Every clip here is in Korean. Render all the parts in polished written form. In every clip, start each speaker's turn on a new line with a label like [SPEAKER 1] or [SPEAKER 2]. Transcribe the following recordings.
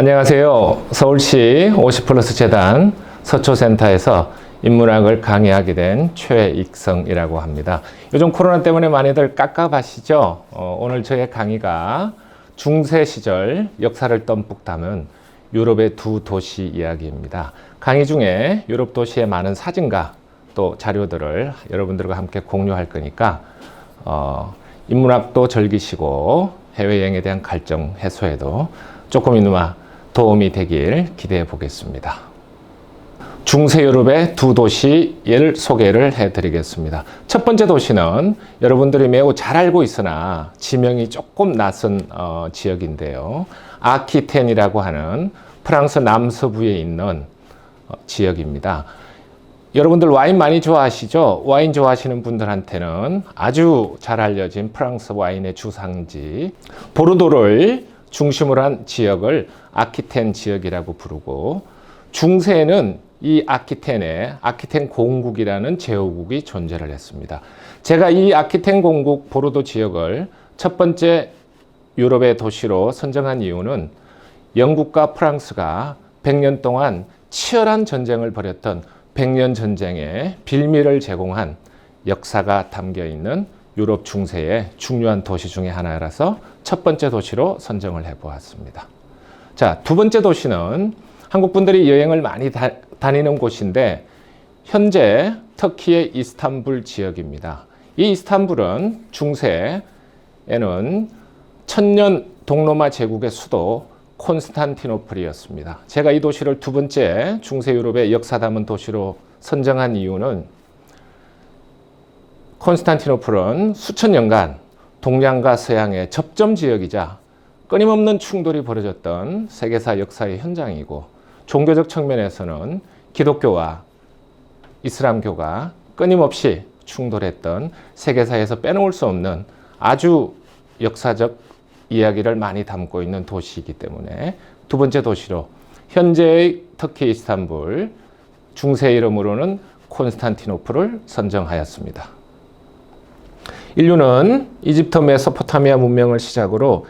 [SPEAKER 1] 안녕하세요. 서울시 50플러스 재단 서초센터에서 인문학을 강의하게 된 최익성이라고 합니다. 요즘 코로나 때문에 많이들 깝깝하시죠? 오늘 저의 강의가 중세 시절 역사를 듬뿍 담은 유럽의 두 도시 이야기입니다. 강의 중에 유럽 도시의 많은 사진과 또 자료들을 여러분들과 함께 공유할 거니까 인문학도 즐기시고 해외여행에 대한 갈증 해소에도 조금이나마 도움이 되길 기대해 보겠습니다. 중세 유럽의 두 도시를 소개를 해 드리겠습니다. 첫 번째 도시는 여러분들이 매우 잘 알고 있으나 지명이 조금 낯선 지역인데요. 아키텐이라고 하는 프랑스 남서부에 있는 지역입니다. 여러분들 와인 많이 좋아하시죠? 와인 좋아하시는 분들한테는 아주 잘 알려진 프랑스 와인의 주상지 보르도를 중심으로 한 지역을 아키텐 지역이라고 부르고, 중세에는 이 아키텐 공국이라는 제후국이 존재를 했습니다. 제가 이 아키텐 공국 보르도 지역을 첫 번째 유럽의 도시로 선정한 이유는 영국과 프랑스가 100년 동안 치열한 전쟁을 벌였던 100년 전쟁의 빌미를 제공한 역사가 담겨 있는 유럽 중세의 중요한 도시 중에 하나라서 첫 번째 도시로 선정을 해보았습니다. 자, 두 번째 도시는 한국 분들이 여행을 많이 다니는 곳인데 현재 터키의 이스탄불 지역입니다. 이 이스탄불은 중세에는 천년 동로마 제국의 수도 콘스탄티노플이었습니다. 제가 이 도시를 두 번째 중세 유럽의 역사 담은 도시로 선정한 이유는 콘스탄티노플은 수천 년간 동양과 서양의 접점 지역이자 끊임없는 충돌이 벌어졌던 세계사 역사의 현장이고, 종교적 측면에서는 기독교와 이슬람교가 끊임없이 충돌했던 세계사에서 빼놓을 수 없는 아주 역사적 이야기를 많이 담고 있는 도시이기 때문에 두 번째 도시로 현재의 터키 이스탄불, 중세 이름으로는 콘스탄티노플을 선정하였습니다. 인류는 이집트 메소포타미아 문명을 시작으로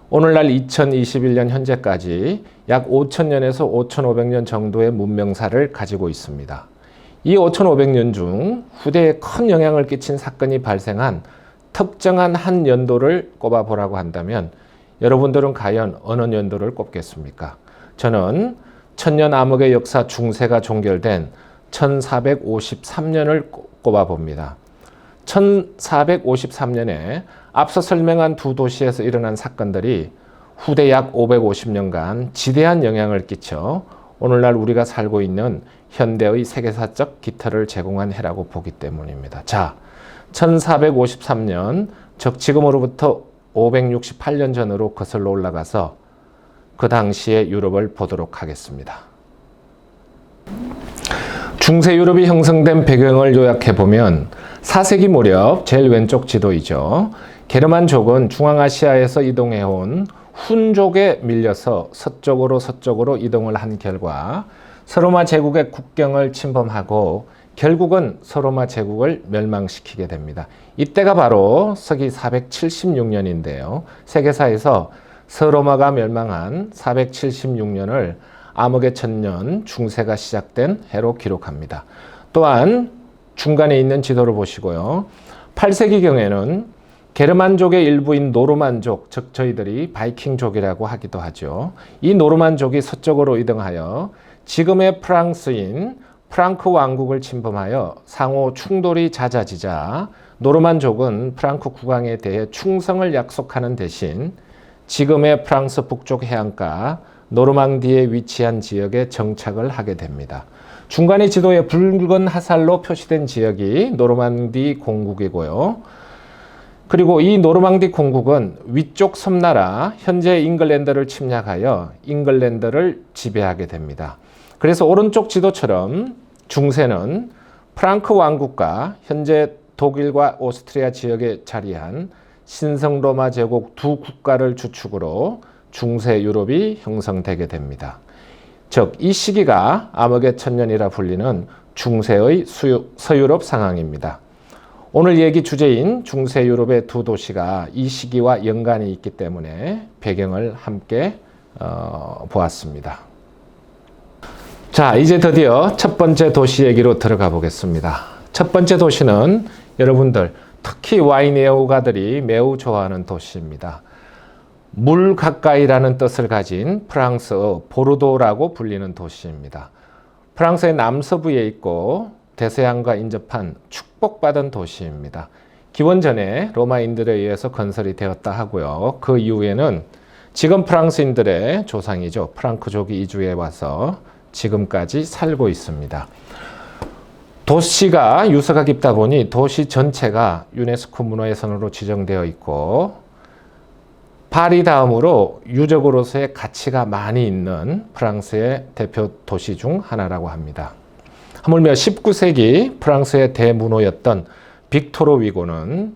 [SPEAKER 1] 오늘날 2021년 현재까지 약 5,000년에서 5,500년 정도의 문명사를 가지고 있습니다. 이 5,500년 중 후대에 큰 영향을 끼친 사건이 발생한 특정한 한 연도를 꼽아보라고 한다면 여러분들은 과연 어느 연도를 꼽겠습니까? 저는 천년 암흑의 역사 중세가 종결된 1453년을 꼽아봅니다. 1453년에 앞서 설명한 두 도시에서 일어난 사건들이 후대 약 550년간 지대한 영향을 끼쳐 오늘날 우리가 살고 있는 현대의 세계사적 기틀을 제공한 해라고 보기 때문입니다. 자, 1453년, 즉 지금으로부터 568년 전으로 거슬러 올라가서 그 당시의 유럽을 보도록 하겠습니다. 중세 유럽이 형성된 배경을 요약해보면 4세기 무렵 제일 왼쪽 지도이죠. 게르만족은 중앙아시아에서 이동해온 훈족에 밀려서 서쪽으로 이동을 한 결과 서로마 제국의 국경을 침범하고 결국은 서로마 제국을 멸망시키게 됩니다. 이때가 바로 서기 476년인데요. 세계사에서 서로마가 멸망한 476년을 암흑의 천년 중세가 시작된 해로 기록합니다. 또한 중간에 있는 지도를 보시고요. 8세기경에는 게르만족의 일부인 노르만족, 즉 저희들이 바이킹족이라고 하기도 하죠. 이 노르만족이 서쪽으로 이동하여 지금의 프랑스인 프랑크 왕국을 침범하여 상호 충돌이 잦아지자 노르만족은 프랑크 국왕에 대해 충성을 약속하는 대신 지금의 프랑스 북쪽 해안가 노르망디에 위치한 지역에 정착을 하게 됩니다. 중간의 지도에 붉은 화살로 표시된 지역이 노르망디 공국이고요. 그리고 이 노르망디 공국은 위쪽 섬나라 현재 잉글랜드를 침략하여 잉글랜드를 지배하게 됩니다. 그래서 오른쪽 지도처럼 중세는 프랑크 왕국과 현재 독일과 오스트리아 지역에 자리한 신성 로마 제국 두 국가를 주축으로 중세 유럽이 형성되게 됩니다. 즉, 이 시기가 암흑의 천년이라 불리는 중세의 서유럽 상황입니다. 오늘 얘기 주제인 중세 유럽의 두 도시가 이 시기와 연관이 있기 때문에 배경을 함께 보았습니다. 자, 이제 드디어 첫 번째 도시 얘기로 들어가 보겠습니다. 첫 번째 도시는 여러분들, 특히 와인 애호가들이 매우 좋아하는 도시입니다. 물 가까이라는 뜻을 가진 프랑스의 보르도라고 불리는 도시입니다. 프랑스의 남서부에 있고 대서양과 인접한 축복받은 도시입니다. 기원전에 로마인들에 의해서 건설이 되었다 하고요. 그 이후에는 지금 프랑스인들의 조상이죠. 프랑크족이 이주해 와서 지금까지 살고 있습니다. 도시가 유서가 깊다 보니 도시 전체가 유네스코 문화유산으로 지정되어 있고 파리 다음으로 유적으로서의 가치가 많이 있는 프랑스의 대표 도시 중 하나라고 합니다. 하물며 19세기 프랑스의 대문호였던 빅토르 위고는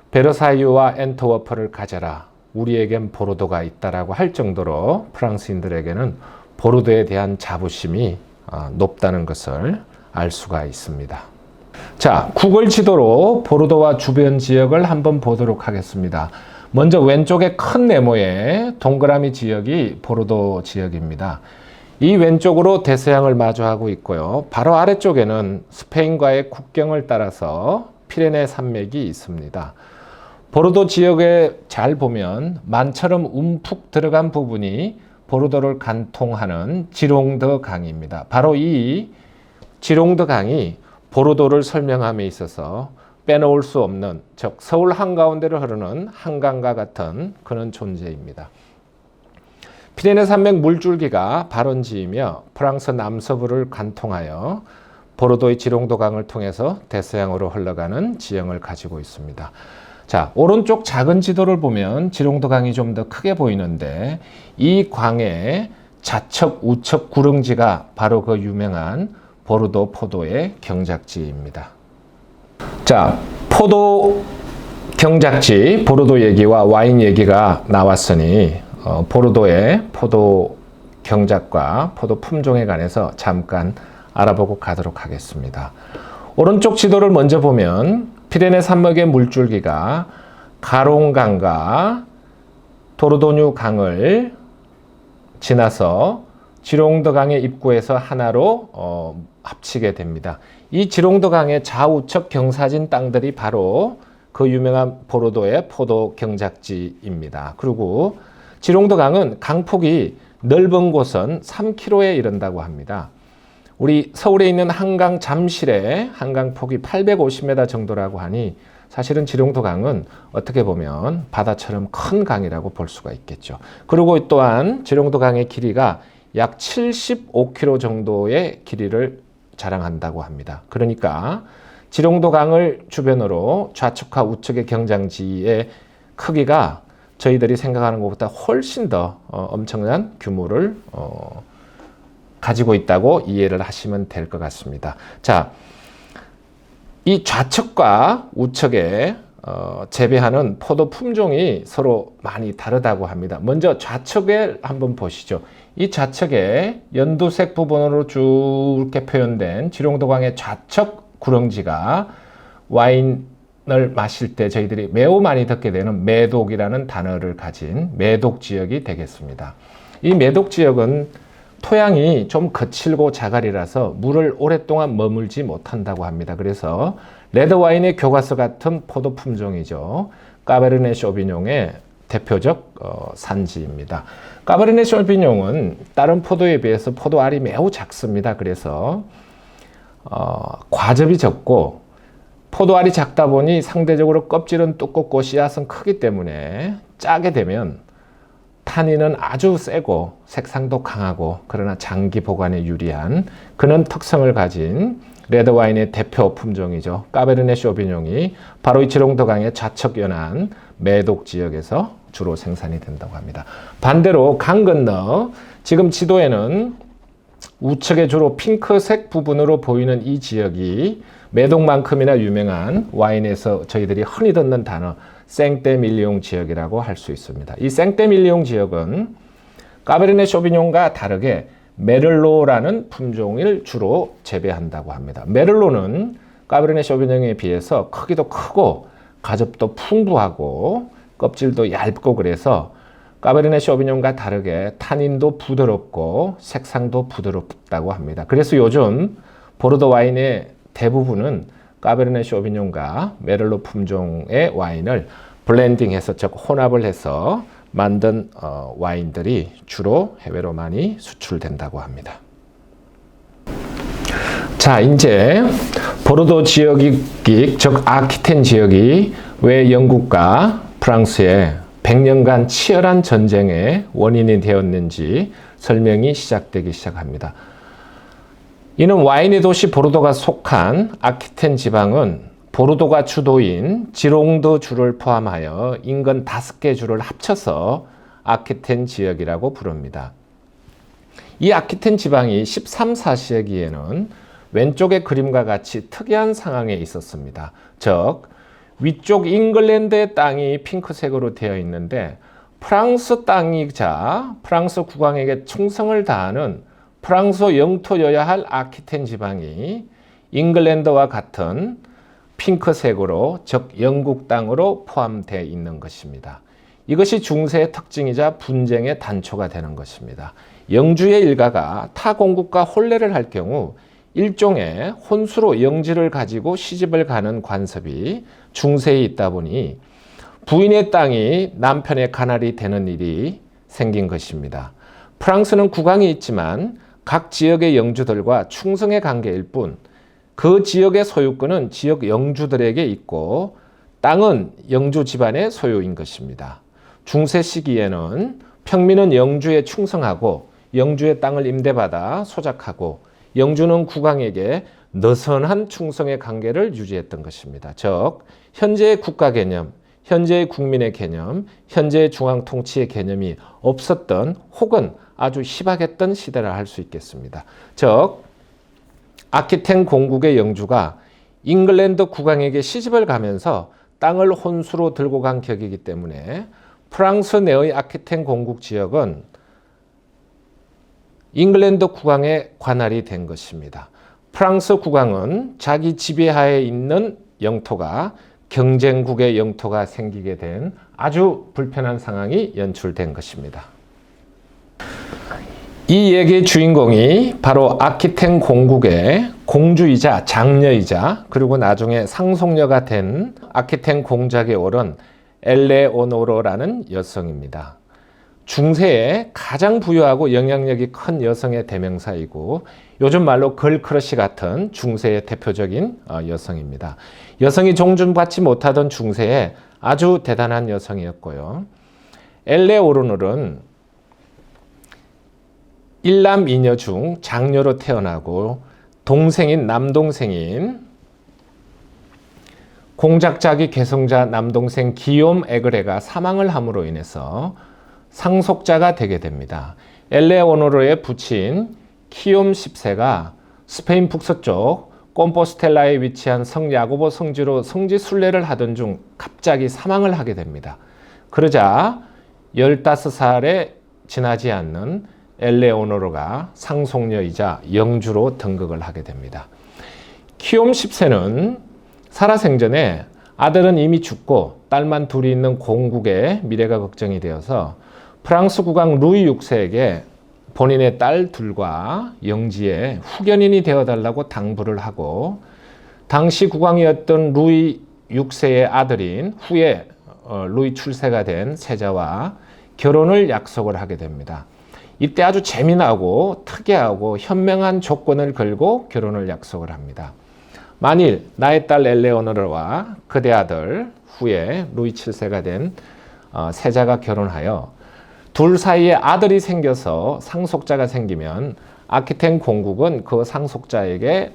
[SPEAKER 1] 베르사유와 엔트워프를 가져라. 우리에겐 보르도가 있다라고 할 정도로 프랑스인들에게는 보르도에 대한 자부심이 높다는 것을 알 수가 있습니다. 자, 구글 지도로 보르도와 주변 지역을 한번 보도록 하겠습니다. 먼저 왼쪽에 큰 네모의 동그라미 지역이 보르도 지역입니다. 이 왼쪽으로 대서양을 마주하고 있고요. 바로 아래쪽에는 스페인과의 국경을 따라서 피레네 산맥이 있습니다. 보르도 지역에 잘 보면 만처럼 움푹 들어간 부분이 보르도를 간통하는 지롱드 강입니다. 바로 이 지롱드 강이 보르도를 설명함에 있어서 빼놓을 수 없는, 즉 서울 한가운데를 흐르는 한강과 같은 그런 존재입니다. 피레네 산맥 물줄기가 발원지이며 프랑스 남서부를 관통하여 보르도의 지롱도 강을 통해서 대서양으로 흘러가는 지형을 가지고 있습니다. 자, 오른쪽 작은 지도를 보면 지롱도 강이 좀 더 크게 보이는데 이 강의 좌측, 우측 구릉지가 바로 그 유명한 보르도 포도의 경작지입니다. 자, 포도 경작지, 보르도 얘기와 와인 얘기가 나왔으니 보르도의 포도 경작과 포도 품종에 관해서 잠깐 알아보고 가도록 하겠습니다. 오른쪽 지도를 먼저 보면 피레네 산맥의 물줄기가 가롱강과 도르도뉴 강을 지나서 지롱드 강의 입구에서 하나로 합치게 됩니다. 이 지롱드 강의 좌우측 경사진 땅들이 바로 그 유명한 보르도의 포도 경작지입니다. 그리고 지롱드 강은 강폭이 넓은 곳은 3km에 이른다고 합니다. 우리 서울에 있는 한강 잠실의 한강폭이 850m 정도라고 하니 사실은 지롱도 강은 어떻게 보면 바다처럼 큰 강이라고 볼 수가 있겠죠. 그리고 또한 지롱도 강의 길이가 약 75km 정도의 길이를 자랑한다고 합니다. 그러니까 지롱도 강을 주변으로 좌측과 우측의 경장지의 크기가 저희들이 생각하는 것보다 훨씬 더 엄청난 규모를 가지고 있다고 이해를 하시면 될 것 같습니다. 자, 이 좌측과 우측에 재배하는 포도 품종이 서로 많이 다르다고 합니다. 먼저 좌측에 한번 보시죠. 이 좌측에 연두색 부분으로 쭉 이렇게 표현된 지롱도강의 좌측 구릉지가 와인을 마실 때 저희들이 매우 많이 듣게 되는 매독이라는 단어를 가진 매독 지역이 되겠습니다. 이 매독 지역은 토양이 좀 거칠고 자갈이라서 물을 오랫동안 머물지 못한다고 합니다. 그래서 레드와인의 교과서 같은 포도 품종이죠. 까베르네 쇼비뇽의 대표적 산지입니다. 까베르네 쇼비뇽은 다른 포도에 비해서 포도알이 매우 작습니다. 그래서 과즙이 적고 포도알이 작다 보니 상대적으로 껍질은 두껍고 씨앗은 크기 때문에 짜게 되면 탄닌은 아주 세고 색상도 강하고 그러나 장기 보관에 유리한 그런 특성을 가진 레드와인의 대표 품종이죠. 까베르네 쇼비뇽이 바로 이 지롱도강의 좌측 연안 매독 지역에서 주로 생산이 된다고 합니다. 반대로 강 건너 지금 지도에는 우측에 주로 핑크색 부분으로 보이는 이 지역이 매독만큼이나 유명한 와인에서 저희들이 흔히 듣는 단어 생떼밀리옹 지역이라고 할 수 있습니다. 이 생떼밀리옹 지역은 까베르네 쇼비뇽과 다르게 메를로라는 품종을 주로 재배한다고 합니다. 메를로는 까베르네 쇼비뇽에 비해서 크기도 크고 가즙도 풍부하고 껍질도 얇고 그래서 까베르네 쇼비뇽과 다르게 탄닌도 부드럽고 색상도 부드럽다고 합니다. 그래서 요즘 보르도 와인의 대부분은 까베르네 쇼비뇽과 메를로 품종의 와인을 블렌딩해서, 즉 혼합을 해서 만든 와인들이 주로 해외로 많이 수출된다고 합니다. 자, 이제 보르도 지역이, 즉 아키텐 지역이 왜 영국과 프랑스의 100년간 치열한 전쟁의 원인이 되었는지 설명이 시작되기 시작합니다. 이는 와인의 도시 보르도가 속한 아키텐 지방은 보르도가 주도인 지롱드 주를 포함하여 인근 5개 주를 합쳐서 아키텐 지역이라고 부릅니다. 이 아키텐 지방이 13, 14세기에는 왼쪽의 그림과 같이 특이한 상황에 있었습니다. 즉, 위쪽 잉글랜드의 땅이 핑크색으로 되어 있는데 프랑스 땅이자 프랑스 국왕에게 충성을 다하는 프랑스 영토여야 할 아키텐 지방이 잉글랜드와 같은 핑크색으로, 즉 영국 땅으로 포함되어 있는 것입니다. 이것이 중세의 특징이자 분쟁의 단초가 되는 것입니다. 영주의 일가가 타 공국과 혼례를 할 경우 일종의 혼수로 영지를 가지고 시집을 가는 관습이 중세에 있다 보니 부인의 땅이 남편의 관할이 되는 일이 생긴 것입니다. 프랑스는 국왕이 있지만 각 지역의 영주들과 충성의 관계일 뿐 그 지역의 소유권은 지역 영주들에게 있고 땅은 영주 집안의 소유인 것입니다. 중세 시기에는 평민은 영주에 충성하고 영주의 땅을 임대받아 소작하고 영주는 국왕에게 느슨한 충성의 관계를 유지했던 것입니다. 즉, 현재의 국가 개념, 현재의 국민의 개념, 현재의 중앙 통치의 개념이 없었던 혹은 아주 희박했던 시대라 할 수 있겠습니다. 즉, 아키텐 공국의 영주가 잉글랜드 국왕에게 시집을 가면서 땅을 혼수로 들고 간 격이기 때문에 프랑스 내의 아키텐 공국 지역은 잉글랜드 국왕의 관할이 된 것입니다. 프랑스 국왕은 자기 지배하에 있는 영토가 경쟁국의 영토가 생기게 된 아주 불편한 상황이 연출된 것입니다. 이 얘기의 주인공이 바로 아키텐 공국의 공주이자 장녀이자 그리고 나중에 상속녀가 된 아키텐 공작에 오른 엘레오노르라는 여성입니다. 중세에 가장 부유하고 영향력이 큰 여성의 대명사이고 요즘 말로 걸크러쉬 같은 중세의 대표적인 여성입니다. 여성이 존중받지 못하던 중세에 아주 대단한 여성이었고요. 엘레오노르는 일남 이녀 중 장녀로 태어나고 남동생인 공작자기 계승자 남동생 기욤 에그레가 사망을 함으로 인해서 상속자가 되게 됩니다. 엘레오노르의 부친 키욤 10세가 스페인 북서쪽 콤포스텔라에 위치한 성 야고보 성지로 성지 순례를 하던 중 갑자기 사망을 하게 됩니다. 그러자 15살에 지나지 않는 엘레오노르가 상속녀이자 영주로 등극을 하게 됩니다. 키욤 10세는 살아생전에 아들은 이미 죽고 딸만 둘이 있는 공국의 미래가 걱정이 되어서 프랑스 국왕 루이 6세에게 본인의 딸 둘과 영지의 후견인이 되어달라고 당부를 하고 당시 국왕이었던 루이 6세의 아들인 후에 루이 출세가 된 세자와 결혼을 약속을 하게 됩니다. 이때 아주 재미나고 특이하고 현명한 조건을 걸고 결혼을 약속을 합니다. 만일 나의 딸 엘레오노르와 그대 아들 후에 루이 7세가 된 세자가 결혼하여 둘 사이에 아들이 생겨서 상속자가 생기면 아키텐 공국은 그 상속자에게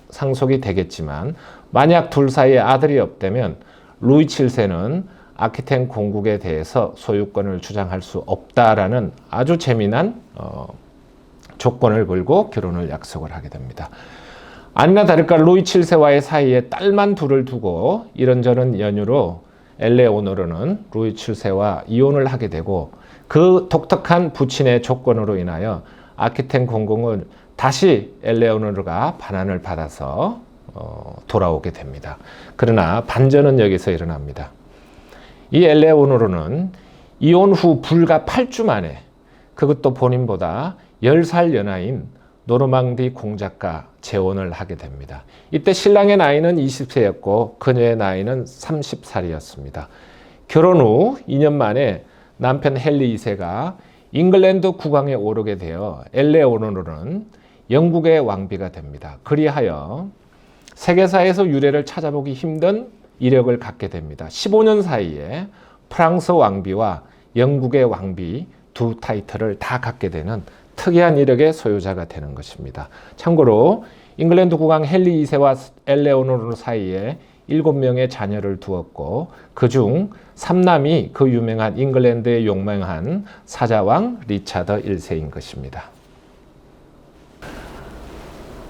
[SPEAKER 1] 상속이 되겠지만 만약 둘 사이에 아들이 없다면 루이 7세는 아키텐 공국에 대해서 소유권을 주장할 수 없다라는 아주 재미난 조건을 걸고 결혼을 약속을 하게 됩니다. 아니나 다를까 루이 7세와의 사이에 딸만 둘을 두고 이런저런 연유로 엘레오노르는 루이 7세와 이혼을 하게 되고 그 독특한 부친의 조건으로 인하여 아키텐 공국은 다시 엘레오노르가 반환을 받아서 돌아오게 됩니다. 그러나 반전은 여기서 일어납니다. 이 엘레오노르는 이혼 후 불과 8주 만에 그것도 본인보다 10살 연하인 노르망디 공작과 재혼을 하게 됩니다. 이때 신랑의 나이는 20세였고 그녀의 나이는 30살이었습니다. 결혼 후 2년 만에 남편 헨리 2세가 잉글랜드 국왕에 오르게 되어 엘레오노르는 영국의 왕비가 됩니다. 그리하여 세계사에서 유례를 찾아보기 힘든 이력을 갖게 됩니다. 15년 사이에 프랑스 왕비와 영국의 왕비 두 타이틀을 다 갖게 되는 특이한 이력의 소유자가 되는 것입니다. 참고로 잉글랜드 국왕 헨리 2세와 엘레오노르 사이에 7명의 자녀를 두었고 그중 3남이 그 유명한 잉글랜드의 용맹한 사자왕 리차드 1세인 것입니다.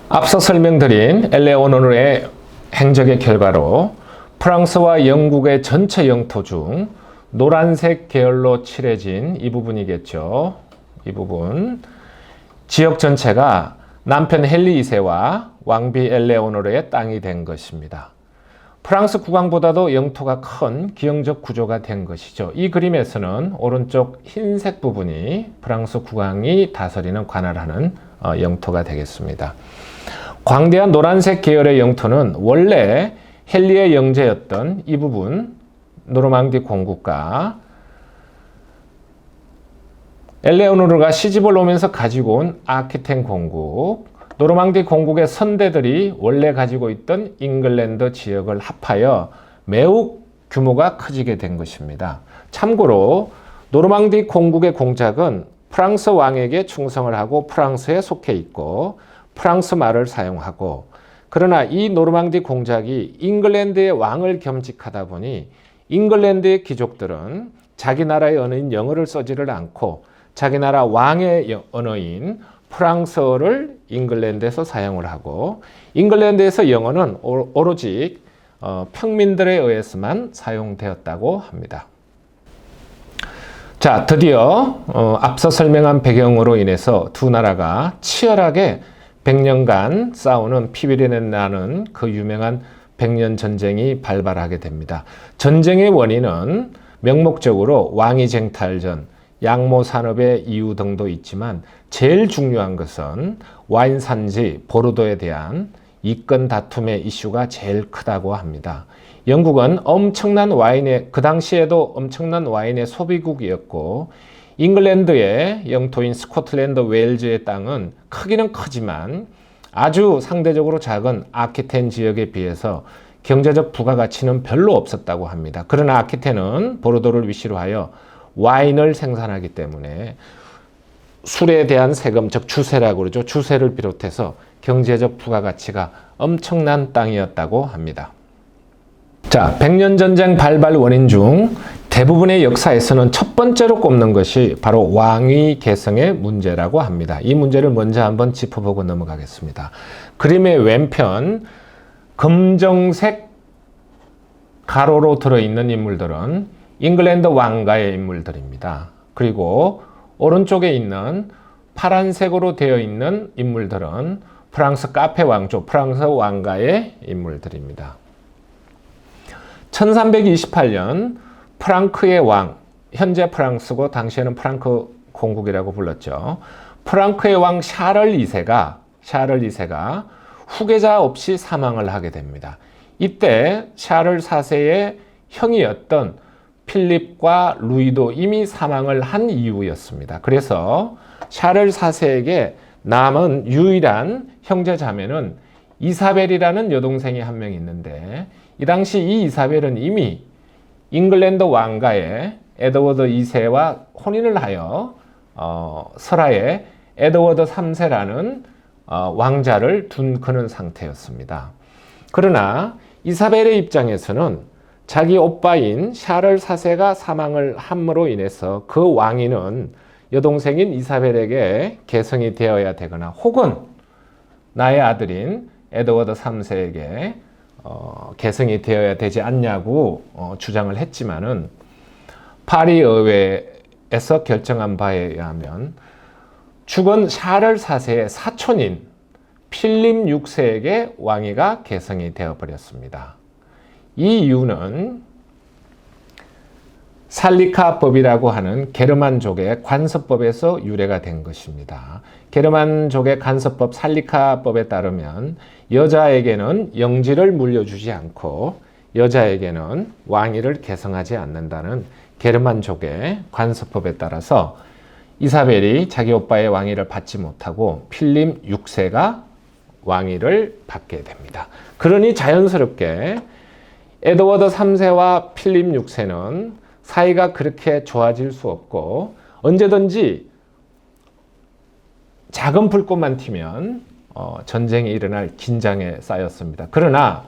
[SPEAKER 1] 앞서 설명드린 엘레오노르의 행적의 결과로 프랑스와 영국의 전체 영토 중 노란색 계열로 칠해진 이 부분이겠죠. 이 부분. 지역 전체가 남편 헨리 2세와 왕비 엘레오노르의 땅이 된 것입니다. 프랑스 국왕보다도 영토가 큰 기형적 구조가 된 것이죠. 이 그림에서는 오른쪽 흰색 부분이 프랑스 국왕이 다스리는 관할하는 영토가 되겠습니다. 광대한 노란색 계열의 영토는 원래 헨리의 영제였던 이 부분 노르망디 공국과 엘레오노르가 시집을 오면서 가지고 온 아퀴텐 공국, 노르망디 공국의 선대들이 원래 가지고 있던 잉글랜드 지역을 합하여 매우 규모가 커지게 된 것입니다. 참고로 노르망디 공국의 공작은 프랑스 왕에게 충성을 하고 프랑스에 속해 있고 프랑스 말을 사용하고, 그러나 이 노르망디 공작이 잉글랜드의 왕을 겸직하다 보니 잉글랜드의 귀족들은 자기 나라의 언어인 영어를 쓰지를 않고 자기 나라 왕의 언어인 프랑스어를 잉글랜드에서 사용을 하고, 잉글랜드에서 영어는 오로지 평민들에 의해서만 사용되었다고 합니다. 자, 드디어 앞서 설명한 배경으로 인해서 두 나라가 치열하게 100년간 싸우는 피비린내 나는 그 유명한 백년 전쟁이 발발하게 됩니다. 전쟁의 원인은 명목적으로 왕위 쟁탈전, 양모 산업의 이유 등도 있지만 제일 중요한 것은 와인 산지 보르도에 대한 이권 다툼의 이슈가 제일 크다고 합니다. 영국은 그 당시에도 엄청난 와인의 소비국이었고, 잉글랜드의 영토인 스코틀랜드 웨일즈의 땅은 크기는 크지만 아주 상대적으로 작은 아퀴텐 지역에 비해서 경제적 부가가치는 별로 없었다고 합니다. 그러나 아퀴텐은 보르도를 위시로 하여 와인을 생산하기 때문에 술에 대한 세금, 즉 주세라고 그러죠. 주세를 비롯해서 경제적 부가가치가 엄청난 땅이었다고 합니다. 자, 백년 전쟁 발발 원인 중 대부분의 역사에서는 첫 번째로 꼽는 것이 바로 왕위 계승의 문제라고 합니다. 이 문제를 먼저 한번 짚어보고 넘어가겠습니다. 그림의 왼편 검정색 가로로 들어있는 인물들은 잉글랜드 왕가의 인물들입니다. 그리고 오른쪽에 있는 파란색으로 되어 있는 인물들은 프랑스 카페 왕조, 프랑스 왕가의 인물들입니다. 1328년 프랑크의 왕, 현재 프랑스고 당시에는 프랑크 공국이라고 불렀죠. 프랑크의 왕 샤를 2세가 후계자 없이 사망을 하게 됩니다. 이때 샤를 4세의 형이었던 필립과 루이도 이미 사망을 한 이유였습니다. 그래서 샤를 4세에게 남은 유일한 형제 자매는 이사벨이라는 여동생이 한 명 있는데, 이 당시 이 이사벨은 이미 잉글랜드 왕가의 에드워드 2세와 혼인을 하여 설하에 에드워드 3세라는 왕자를 둔 그런 상태였습니다. 그러나 이사벨의 입장에서는 자기 오빠인 샤를 4세가 사망을 함으로 인해서 그 왕위는 여동생인 이사벨에게 계승이 되어야 되거나 혹은 나의 아들인 에드워드 3세에게 계승이 되어야 되지 않냐고 주장을 했지만은 파리 의회에서 결정한 바에 의하면 죽은 샤를 4세의 사촌인 필립 6세에게 왕위가 계승이 되어버렸습니다. 이 이유는 살리카법이라고 하는 게르만족의 관습법에서 유래가 된 것입니다. 게르만족의 관습법 살리카법에 따르면 여자에게는 영지를 물려주지 않고 여자에게는 왕위를 계승하지 않는다는 게르만족의 관습법에 따라서 이사벨이 자기 오빠의 왕위를 받지 못하고 필립 6세가 왕위를 받게 됩니다. 그러니 자연스럽게 에드워드 3세와 필립 6세는 사이가 그렇게 좋아질 수 없고 언제든지 작은 불꽃만 튀면 전쟁이 일어날 긴장에 쌓였습니다. 그러나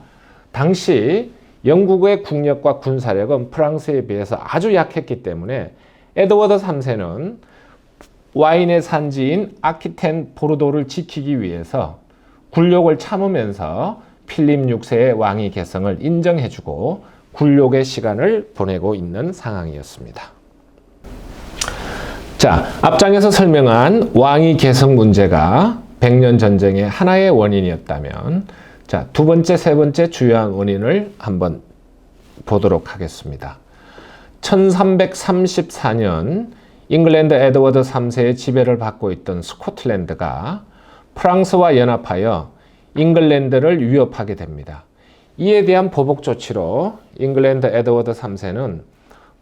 [SPEAKER 1] 당시 영국의 국력과 군사력은 프랑스에 비해서 아주 약했기 때문에 에드워드 3세는 와인의 산지인 아키텐 보르도를 지키기 위해서 굴욕을 참으면서 필립 6세의 왕위 계승을 인정해주고 굴욕의 시간을 보내고 있는 상황이었습니다. 자, 앞장에서 설명한 왕위 계승 문제가 백년 전쟁의 하나의 원인이었다면, 자, 두 번째, 세 번째 주요한 원인을 한번 보도록 하겠습니다. 1334년 잉글랜드 에드워드 3세의 지배를 받고 있던 스코틀랜드가 프랑스와 연합하여 잉글랜드를 위협하게 됩니다. 이에 대한 보복 조치로 잉글랜드 에드워드 3세는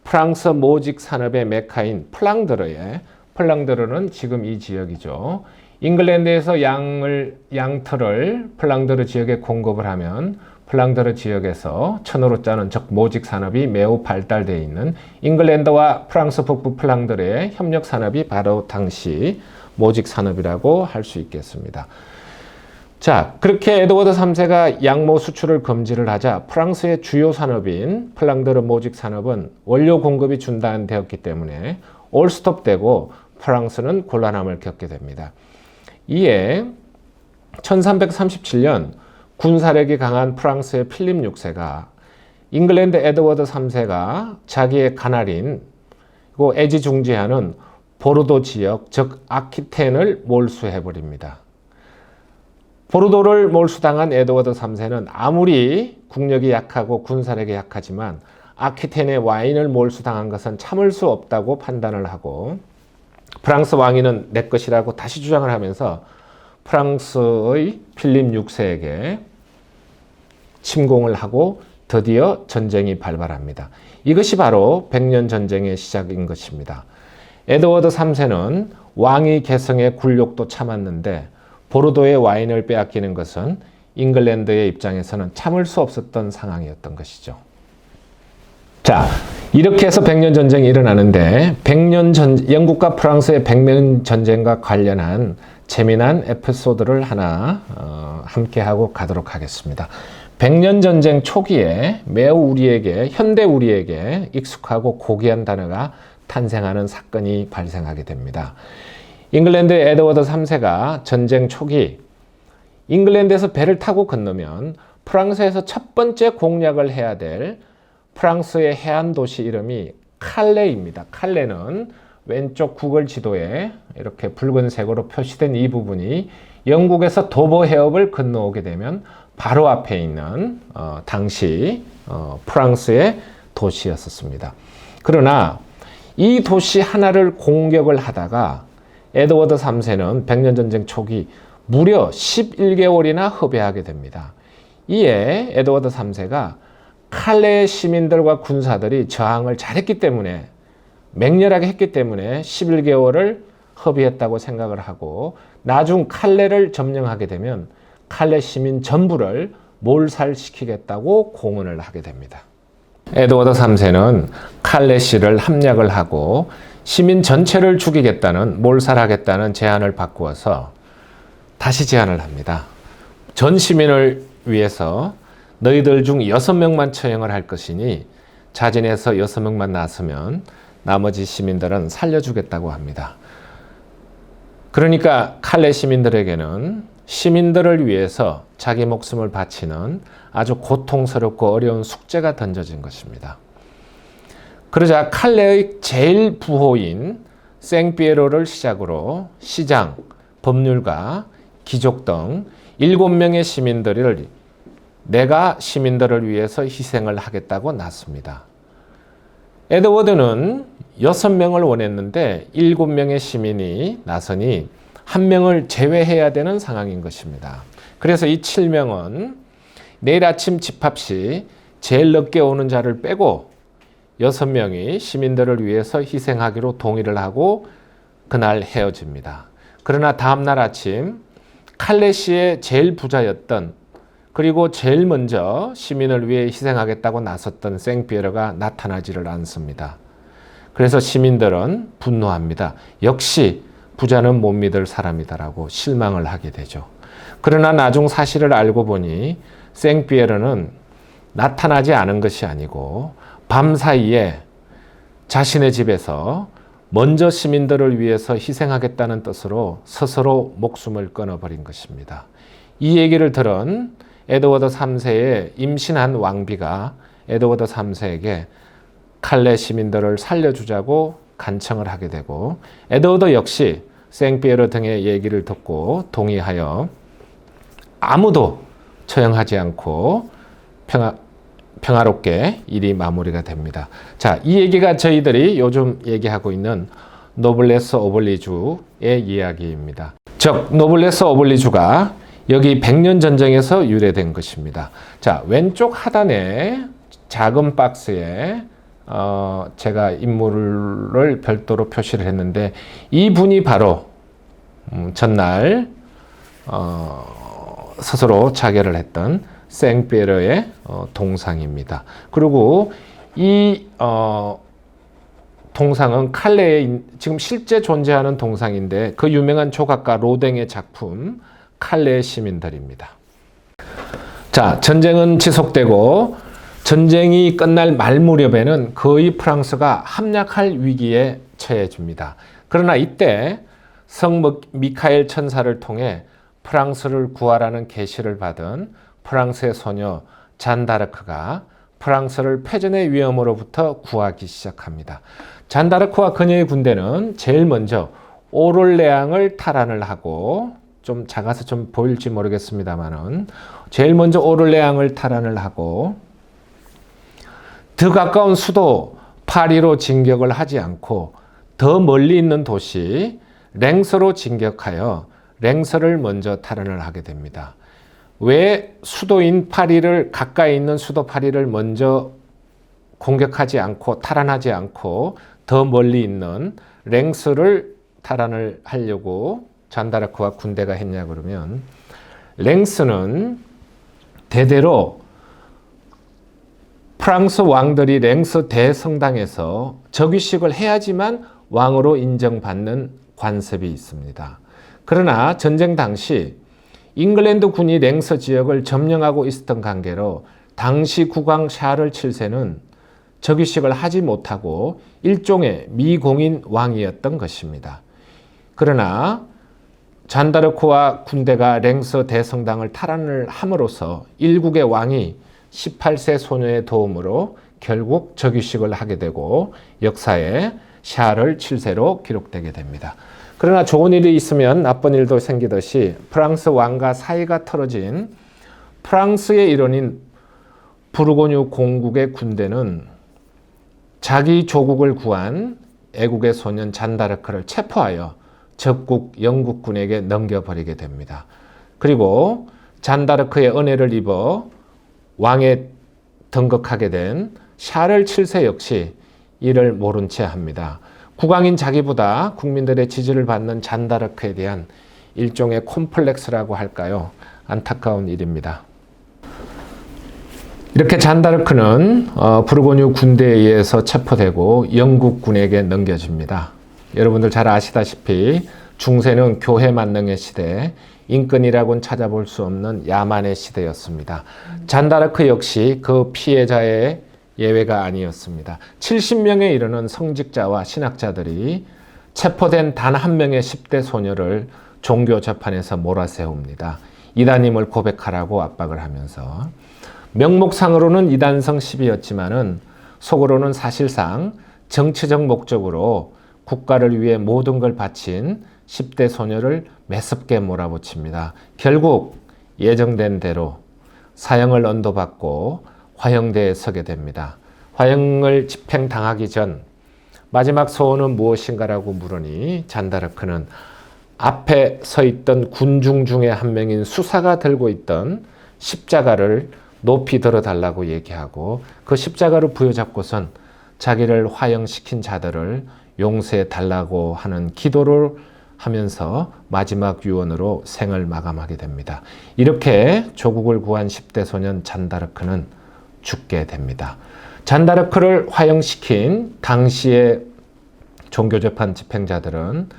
[SPEAKER 1] 프랑스 모직 산업의 메카인 플랑드르는 지금 이 지역이죠. 잉글랜드에서 양털을 플랑드르 지역에 공급을 하면 플랑드르 지역에서 천으로 짜는 즉 모직 산업이 매우 발달되어 있는 잉글랜드와 프랑스 북부 플랑드르의 협력 산업이 바로 당시 모직 산업이라고 할 수 있겠습니다. 자, 그렇게 에드워드 3세가 양모 수출을 금지를 하자 프랑스의 주요 산업인 플랑드르 모직 산업은 원료 공급이 중단되었기 때문에 올스톱되고 프랑스는 곤란함을 겪게 됩니다. 이에 1337년 군사력이 강한 프랑스의 필립 6세가 잉글랜드 에드워드 3세가 자기의 가나린 애지중지하는 보르도 지역 즉 아키텐을 몰수해버립니다. 보르도를 몰수당한 에드워드 3세는 아무리 국력이 약하고 군사력이 약하지만 아키텐의 와인을 몰수당한 것은 참을 수 없다고 판단을 하고 프랑스 왕위는 내 것이라고 다시 주장을 하면서 프랑스의 필립 6세에게 침공을 하고 드디어 전쟁이 발발합니다. 이것이 바로 백년 전쟁의 시작인 것입니다. 에드워드 3세는 왕위 계승의 굴욕도 참았는데 보르도의 와인을 빼앗기는 것은 잉글랜드의 입장에서는 참을 수 없었던 상황이었던 것이죠. 자, 이렇게 해서 백년 전쟁이 일어나는데 영국과 프랑스의 백년 전쟁과 관련한 재미난 에피소드를 하나 함께 하고 가도록 하겠습니다. 백년 전쟁 초기에 매우 현대 우리에게 익숙하고 고귀한 단어가 탄생하는 사건이 발생하게 됩니다. 잉글랜드 에드워드 3세가 전쟁 초기 잉글랜드에서 배를 타고 건너면 프랑스에서 첫 번째 공략을 해야 될 프랑스의 해안 도시 이름이 칼레입니다. 칼레는 왼쪽 구글 지도에 이렇게 붉은색으로 표시된 이 부분이 영국에서 도보 해협을 건너오게 되면 바로 앞에 있는 당시 프랑스의 도시였었습니다. 그러나 이 도시 하나를 공격을 하다가 에드워드 3세는 백년전쟁 초기 무려 11개월이나 허비하게 됩니다. 이에 에드워드 3세가 칼레의 시민들과 군사들이 저항을 잘했기 때문에 맹렬하게 했기 때문에 11개월을 허비했다고 생각을 하고 나중 칼레를 점령하게 되면 칼레 시민 전부를 몰살시키겠다고 공언을 하게 됩니다. 에드워드 3세는 칼레시를 함락을 하고 시민 전체를 죽이겠다는 몰살하겠다는 제안을 바꾸어서 다시 제안을 합니다. 전 시민을 위해서 너희들 중 6명만 처형을 할 것이니 자진해서 6명만 나서면 나머지 시민들은 살려주겠다고 합니다. 그러니까 칼레 시민들에게는 시민들을 위해서 자기 목숨을 바치는 아주 고통스럽고 어려운 숙제가 던져진 것입니다. 그러자 칼레의 제일 부호인 생피에로를 시작으로 시장, 법률가, 귀족 등 7명의 시민들을 내가 시민들을 위해서 희생을 하겠다고 났습니다. 에드워드는 6명을 원했는데 7명의 시민이 나서니 1명을 제외해야 되는 상황인 것입니다. 그래서 이 7명은 내일 아침 집합 시 제일 늦게 오는 자를 빼고 6명이 시민들을 위해서 희생하기로 동의를 하고 그날 헤어집니다. 그러나 다음날 아침 칼레시의 제일 부자였던 그리고 제일 먼저 시민을 위해 희생하겠다고 나섰던 생피에르가 나타나지를 않습니다. 그래서 시민들은 분노합니다. 역시 부자는 못 믿을 사람이다라고 실망을 하게 되죠. 그러나 나중 사실을 알고 보니 생피에르는 나타나지 않은 것이 아니고 밤사이에 자신의 집에서 먼저 시민들을 위해서 희생하겠다는 뜻으로 스스로 목숨을 끊어버린 것입니다. 이 얘기를 들은 에드워드 3세의 임신한 왕비가 에드워드 3세에게 칼레 시민들을 살려주자고 간청을 하게 되고 에드워드 역시 생피에르 등의 얘기를 듣고 동의하여 아무도 처형하지 않고 평화롭게 일이 마무리가 됩니다. 자, 이 얘기가 저희들이 요즘 얘기하고 있는 노블레스 오블리주의 이야기입니다. 즉, 노블레스 오블리주가 여기 100년 전쟁에서 유래된 것입니다. 자, 왼쪽 하단에 작은 박스에 제가 인물을 별도로 표시를 했는데 이분이 바로 전날 스스로 자결을 했던 생피에르의 동상입니다. 그리고 이 동상은 칼레의 지금 실제 존재하는 동상인데 그 유명한 조각가 로댕의 작품 칼레의 시민들입니다. 자, 전쟁은 지속되고 전쟁이 끝날 말 무렵에는 거의 프랑스가 함락할 위기에 처해집니다. 그러나 이때 성 미카엘 천사를 통해 프랑스를 구하라는 계시를 받은 프랑스의 소녀 잔다르크가 프랑스를 패전의 위험으로부터 구하기 시작합니다. 잔다르크와 그녀의 군대는 제일 먼저 오를레앙을 탈환을 하고 좀 작아서 좀 보일지 모르겠습니다만은 제일 먼저 오를레앙을 탈환을 하고 더 가까운 수도 파리로 진격을 하지 않고 더 멀리 있는 도시 랭스로 진격하여 랭스를 먼저 탈환을 하게 됩니다. 왜 수도인 파리를 가까이 있는 수도 파리를 먼저 공격하지 않고 탈환하지 않고 더 멀리 있는 랭스를 탈환을 하려고 잔다르크와 군대가 했냐 그러면 랭스는 대대로 프랑스 왕들이 랭스 대성당에서 즉위식을 해야지만 왕으로 인정받는 관습이 있습니다. 그러나 전쟁 당시 잉글랜드 군이 랭스 지역을 점령하고 있었던 관계로 당시 국왕 샤를 7세는 즉위식을 하지 못하고 일종의 미공인 왕이었던 것입니다. 그러나 잔다르크와 군대가 랭스 대성당을 탈환을 함으로써 일국의 왕이 18세 소녀의 도움으로 결국 즉위식을 하게 되고 역사에 샤를 7세로 기록되게 됩니다. 그러나 좋은 일이 있으면 나쁜 일도 생기듯이 프랑스 왕과 사이가 틀어진 프랑스의 일원인 부르고뉴 공국의 군대는 자기 조국을 구한 애국의 소년 잔다르크를 체포하여 적국 영국군에게 넘겨버리게 됩니다. 그리고 잔다르크의 은혜를 입어 왕에 등극하게 된 샤를 7세 역시 이를 모른 채 합니다. 국왕인 자기보다 국민들의 지지를 받는 잔다르크에 대한 일종의 콤플렉스라고 할까요? 안타까운 일입니다. 이렇게 잔다르크는 부르고뉴 군대에 의해서 체포되고 영국군에게 넘겨집니다. 여러분들 잘 아시다시피 중세는 교회 만능의 시대, 인권이라고는 찾아볼 수 없는 야만의 시대였습니다. 잔다르크 역시 그 피해자의 예외가 아니었습니다. 70명에 이르는 성직자와 신학자들이 체포된 단 한 명의 10대 소녀를 종교 재판에서 몰아세웁니다. 이단임을 고백하라고 압박을 하면서 명목상으로는 이단성 시비였지만은 속으로는 사실상 정치적 목적으로 국가를 위해 모든 걸 바친 10대 소녀를 매섭게 몰아붙입니다. 결국 예정된 대로 사형을 언도받고 화형대에 서게 됩니다. 화형을 집행당하기 전 마지막 소원은 무엇인가라고 물으니 잔다르크는 앞에 서 있던 군중 중에 한 명인 수사가 들고 있던 십자가를 높이 들어달라고 얘기하고 그 십자가를 부여잡고선 자기를 화형시킨 자들을 용서해 달라고 하는 기도를 하면서 마지막 유언으로 생을 마감하게 됩니다. 이렇게 조국을 구한 10대 소년 잔다르크는 죽게 됩니다. 잔다르크를 화형시킨 당시의 종교재판 집행자들은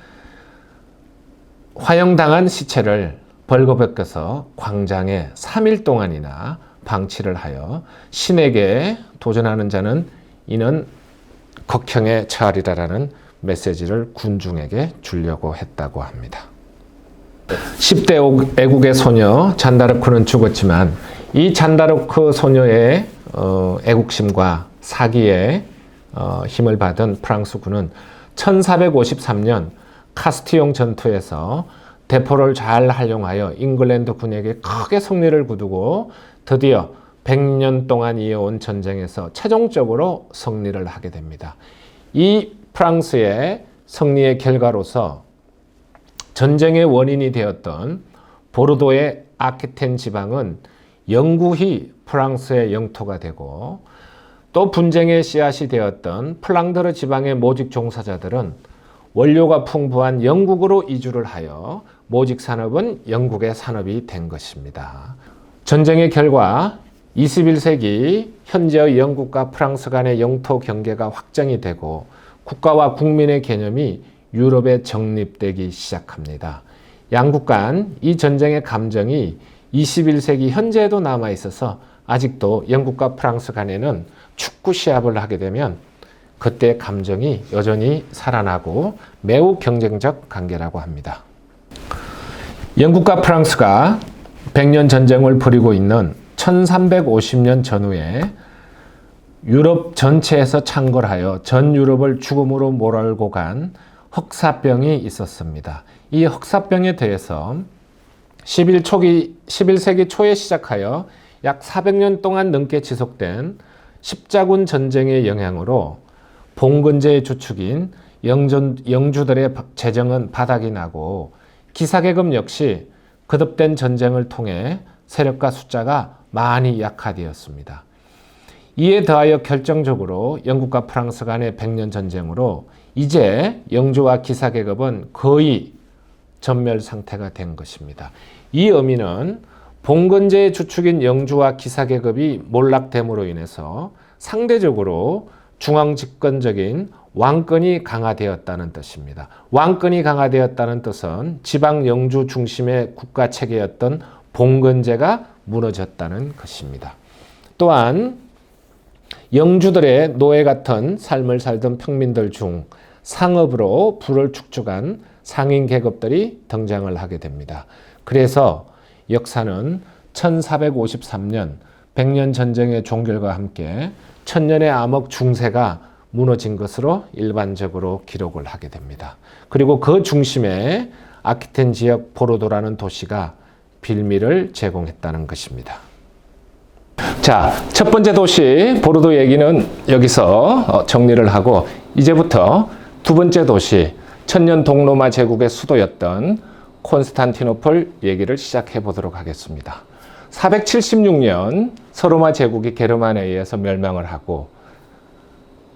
[SPEAKER 1] 화형당한 시체를 벌거벗겨서 광장에 3일 동안이나 방치를 하여 신에게 도전하는 자는 이는 극형에 처하리라라는 메시지를 군중에게 주려고 했다고 합니다. 10대 애국의 소녀 잔다르크는 죽었지만 이 잔다르크 소녀의 애국심과 사기에 힘을 받은 프랑스군은 1453년 카스티용 전투에서 대포를 잘 활용하여 잉글랜드 군에게 크게 승리를 거두고 드디어 100년 동안 이어온 전쟁에서 최종적으로 승리를 하게 됩니다. 이 프랑스의 승리의 결과로서 전쟁의 원인이 되었던 보르도의 아키텐 지방은 영구히 프랑스의 영토가 되고 또 분쟁의 씨앗이 되었던 플랑드르 지방의 모직 종사자들은 원료가 풍부한 영국으로 이주를 하여 모직 산업은 영국의 산업이 된 것입니다. 전쟁의 결과 21세기 현재의 영국과 프랑스 간의 영토 경계가 확정이 되고 국가와 국민의 개념이 유럽에 정립되기 시작합니다. 양국 간 이 전쟁의 감정이 21세기 현재에도 남아 있어서 아직도 영국과 프랑스 간에는 축구 시합을 하게 되면 그때 감정이 여전히 살아나고 매우 경쟁적 관계라고 합니다. 영국과 프랑스가 100년 전쟁을 벌이고 있는 1350년 전후에 유럽 전체에서 창궐하여 전 유럽을 죽음으로 몰아올고 간 흑사병이 있었습니다. 이 흑사병에 대해서 11세기 초에 시작하여 약 400년 동안 넘게 지속된 십자군 전쟁의 영향으로 봉건제의 주축인 영주들의 재정은 바닥이 나고 기사계급 역시 거듭된 전쟁을 통해 세력과 숫자가 많이 약화되었습니다. 이에 더하여 결정적으로 영국과 프랑스 간의 100년 전쟁으로 이제 영주와 기사계급은 거의 전멸 상태가 된 것입니다. 이 의미는 봉건제의 주축인 영주와 기사계급이 몰락됨으로 인해서 상대적으로 중앙집권적인 왕권이 강화되었다는 뜻입니다. 왕권이 강화되었다는 뜻은 지방 영주 중심의 국가체계였던 봉건제가 무너졌다는 것입니다. 또한 영주들의 노예 같은 삶을 살던 평민들 중 상업으로 부를 축적한 상인 계급들이 등장을 하게 됩니다. 그래서 역사는 1453년 100년 전쟁의 종결과 함께 천년의 암흑 중세가 무너진 것으로 일반적으로 기록을 하게 됩니다. 그리고 그 중심에 아키텐 지역 보르도라는 도시가 빌미를 제공했다는 것입니다. 자, 첫 번째 도시 보르도 얘기는 여기서 정리를 하고 이제부터 두 번째 도시 천년 동로마 제국의 수도였던 콘스탄티노플 얘기를 시작해 보도록 하겠습니다. 476년 서로마 제국이 게르만에 의해서 멸망을 하고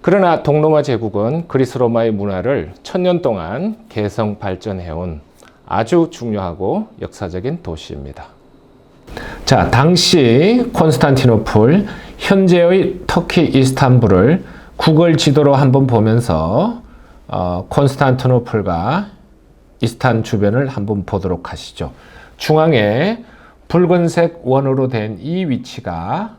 [SPEAKER 1] 그러나 동로마 제국은 그리스 로마의 문화를 천년 동안 개성 발전해온 아주 중요하고 역사적인 도시입니다. 자, 당시 콘스탄티노플, 현재의 터키 이스탄불을 구글 지도로 한번 보면서 콘스탄티노플과 이스탄 주변을 한번 보도록 하시죠. 중앙에 붉은색 원으로 된 이 위치가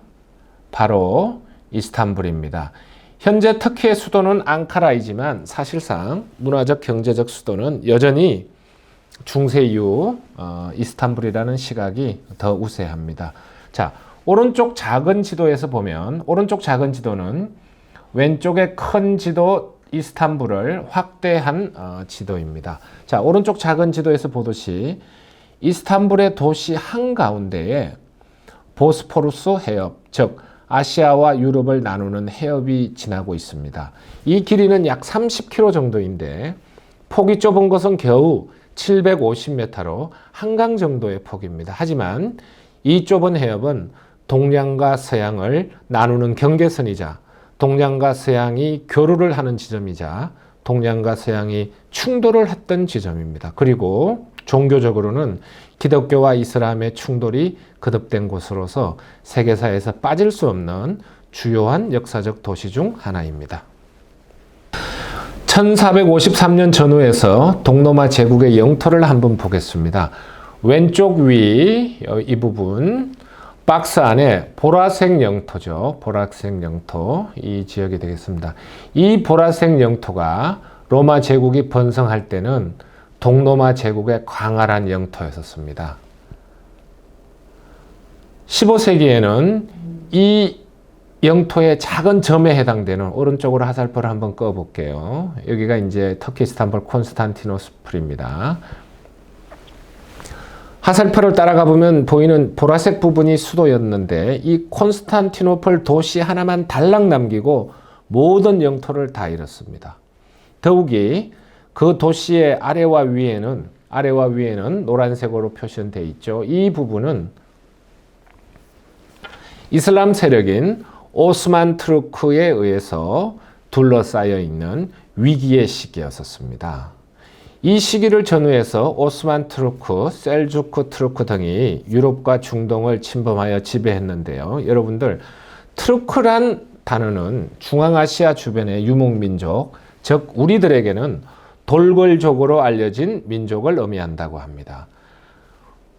[SPEAKER 1] 바로 이스탄불입니다. 현재 터키의 수도는 앙카라이지만 사실상 문화적 경제적 수도는 여전히 중세 이후 이스탄불이라는 시각이 더 우세합니다. 자, 오른쪽 작은 지도에서 보면 오른쪽 작은 지도는 왼쪽의 큰 지도 이스탄불을 확대한 지도입니다. 자, 오른쪽 작은 지도에서 보듯이 이스탄불의 도시 한가운데에 보스포루스 해협, 즉 아시아와 유럽을 나누는 해협이 지나고 있습니다. 이 길이는 약 30km 정도인데 폭이 좁은 것은 겨우 750m로 한강 정도의 폭입니다. 하지만 이 좁은 해협은 동양과 서양을 나누는 경계선이자 동양과 서양이 교류를 하는 지점이자 동양과 서양이 충돌을 했던 지점입니다. 그리고 종교적으로는 기독교와 이슬람의 충돌이 거듭된 곳으로서 세계사에서 빠질 수 없는 주요한 역사적 도시 중 하나입니다. 1453년 전후에서 동로마 제국의 영토를 한번 보겠습니다. 왼쪽 위 이 부분 박스 안에 보라색 영토죠. 보라색 영토 이 지역이 되겠습니다. 이 보라색 영토가 로마 제국이 번성할 때는 동로마 제국의 광활한 영토였었습니다. 15세기에는 이 영토의 작은 점에 해당되는 오른쪽으로 화살표를 한번 꺼볼게요. 여기가 이제 터키 이스탄불 콘스탄티노플입니다. 화살표를 따라가 보면 보이는 보라색 부분이 수도였는데 이 콘스탄티노플 도시 하나만 달랑 남기고 모든 영토를 다 잃었습니다. 더욱이 그 도시의 아래와 위에는 노란색으로 표시되어 있죠. 이 부분은 이슬람 세력인 오스만 투르크에 의해서 둘러싸여 있는 위기의 시기였었습니다. 이 시기를 전후해서 오스만 투르크, 셀주크 투르크 등이 유럽과 중동을 침범하여 지배했는데요. 여러분들, 투르크란 단어는 중앙아시아 주변의 유목민족, 즉 우리들에게는 돌궐족으로 알려진 민족을 의미한다고 합니다.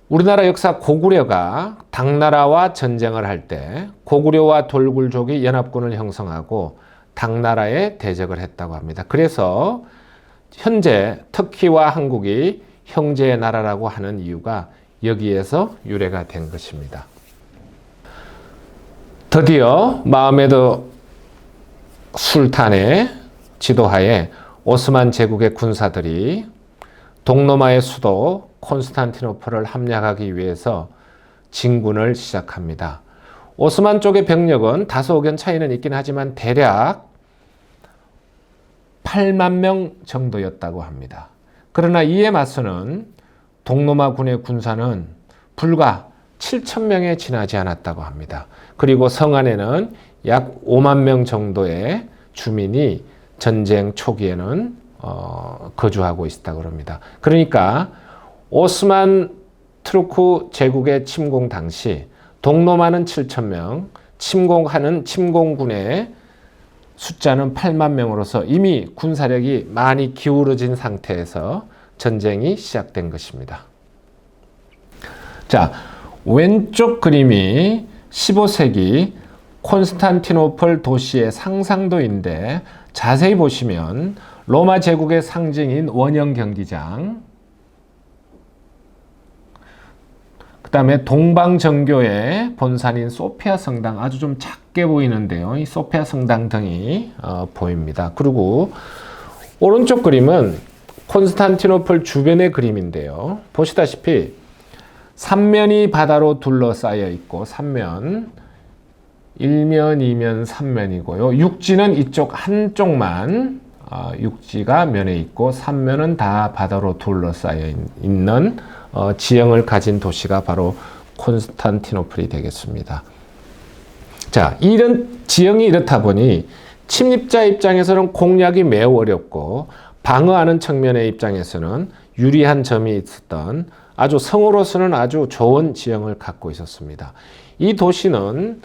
[SPEAKER 1] 우리나라 역사 고구려가 당나라와 전쟁을 할 때 고구려와 돌굴족이 연합군을 형성하고 당나라에 대적을 했다고 합니다. 그래서 현재 터키와 한국이 형제의 나라라고 하는 이유가 여기에서 유래가 된 것입니다. 드디어 마흐메드 술탄의 지도하에 오스만 제국의 군사들이 동로마의 수도 콘스탄티노플을 함락하기 위해서 진군을 시작합니다. 오스만 쪽의 병력은 다소 의견 차이는 있긴 하지만 대략 8만 명 정도였다고 합니다. 그러나 이에 맞서는 동로마 군의 군사는 불과 7천 명에 지나지 않았다고 합니다. 그리고 성 안에는 약 5만 명 정도의 주민이 전쟁 초기에는 거주하고 있었다고 합니다. 그러니까 오스만 투르크 제국의 침공 당시 동로마는 7천 명, 침공하는 침공군의 숫자는 8만 명으로서 이미 군사력이 많이 기울어진 상태에서 전쟁이 시작된 것입니다. 자, 왼쪽 그림이 15세기 콘스탄티노플 도시의 상상도인데 자세히 보시면 로마 제국의 상징인 원형 경기장, 그 다음에 동방정교의 본산인 소피아 성당, 아주 좀 작게 보이는데요. 이 소피아 성당 등이 보입니다. 그리고 오른쪽 그림은 콘스탄티노플 주변의 그림인데요. 보시다시피 삼면이 바다로 둘러싸여 있고, 삼면 1면, 2면, 3면이고요. 육지는 이쪽 한쪽만 육지가 면에 있고 3면은 다 바다로 둘러싸여 있는 지형을 가진 도시가 바로 콘스탄티노플이 되겠습니다. 자, 이런 지형이 이렇다 보니 침입자 입장에서는 공략이 매우 어렵고 방어하는 측면의 입장에서는 유리한 점이 있었던 아주 성으로서는 아주 좋은 지형을 갖고 있었습니다. 이 도시는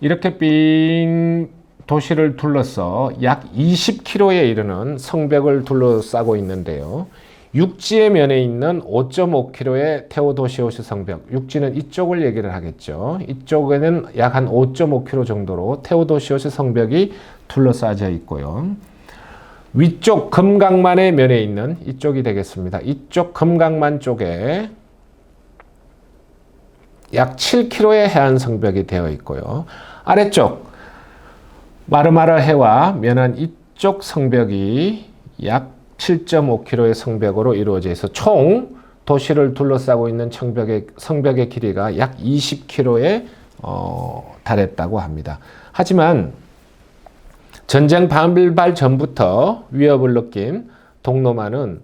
[SPEAKER 1] 이렇게 빙 도시를 둘러서 약 20km에 이르는 성벽을 둘러싸고 있는데요. 육지의 면에 있는 5.5km의 테오도시오스 성벽, 육지는 이쪽을 얘기를 하겠죠. 이쪽에는 약 한 5.5km 정도로 테오도시오스 성벽이 둘러싸여 있고요. 위쪽 금강만의 면에 있는 이쪽이 되겠습니다. 이쪽 금강만 쪽에 약 7km의 해안 성벽이 되어 있고요. 아래쪽 마르마라 해와 면한 이쪽 성벽이 약 7.5km의 성벽으로 이루어져 있어 총 도시를 둘러싸고 있는 성벽의 길이가 약 20km의 달했다고 합니다. 하지만 전쟁 발발 전부터 위협을 느낀 동로마는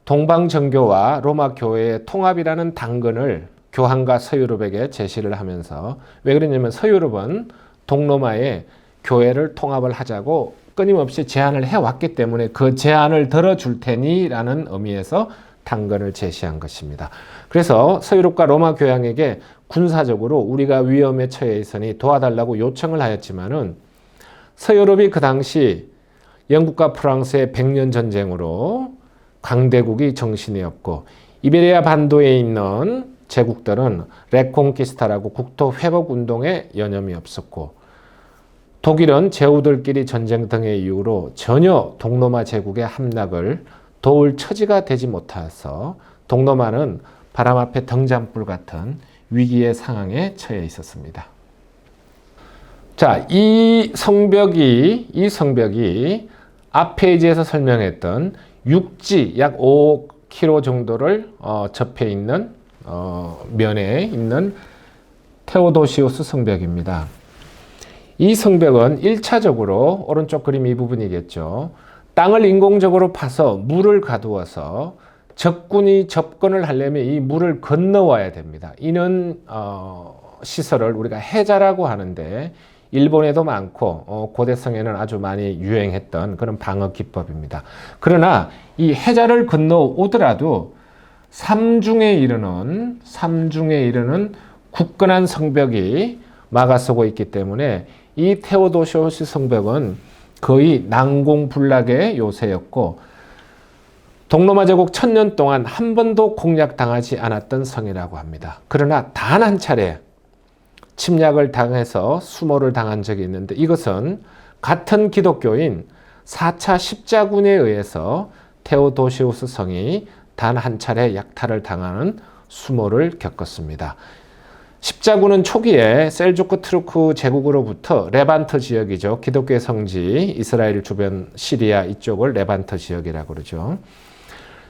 [SPEAKER 1] 동방정교와 로마 교회의 통합이라는 당근을 교황과 서유럽에게 제시를 하면서, 왜 그러냐면 서유럽은 동로마의 교회를 통합을 하자고 끊임없이 제안을 해왔기 때문에 그 제안을 들어줄 테니 라는 의미에서 당근을 제시한 것입니다. 그래서 서유럽과 로마 교황에게 군사적으로 우리가 위험에 처해 있으니 도와달라고 요청을 하였지만은 서유럽이 그 당시 영국과 프랑스의 100년 전쟁으로 강대국이 정신이 없고 이베리아 반도에 있는 제국들은 레콩키스타라고 국토 회복 운동에 여념이 없었고 독일은 제후들끼리 전쟁 등의 이유로 전혀 동로마 제국의 함락을 도울 처지가 되지 못하여서 동로마는 바람 앞에 등잔불 같은 위기의 상황에 처해 있었습니다. 자, 이 성벽이 앞 페이지에서 설명했던 육지 약 5km 정도를 접해 있는 면에 있는 테오도시우스 성벽입니다. 이 성벽은 1차적으로 오른쪽 그림 이 부분이겠죠. 땅을 인공적으로 파서 물을 가두어서 적군이 접근을 하려면 이 물을 건너와야 됩니다. 이는 시설을 우리가 해자라고 하는데 일본에도 많고 고대성에는 아주 많이 유행했던 그런 방어 기법입니다. 그러나 이 해자를 건너오더라도 삼중에 이르는 굳건한 성벽이 막아서고 있기 때문에 이 테오도시오스 성벽은 거의 난공불락의 요새였고 동로마 제국 1000년 동안 한 번도 공략당하지 않았던 성이라고 합니다. 그러나 단 한 차례 침략을 당해서 수모를 당한 적이 있는데 이것은 같은 기독교인 4차 십자군에 의해서 테오도시우스 성이 단 한 차례 약탈을 당하는 수모를 겪었습니다. 십자군은 초기에 셀주크 트루크 제국으로부터 레반트 지역이죠. 기독교의 성지 이스라엘 주변 시리아 이쪽을 레반트 지역이라고 그러죠.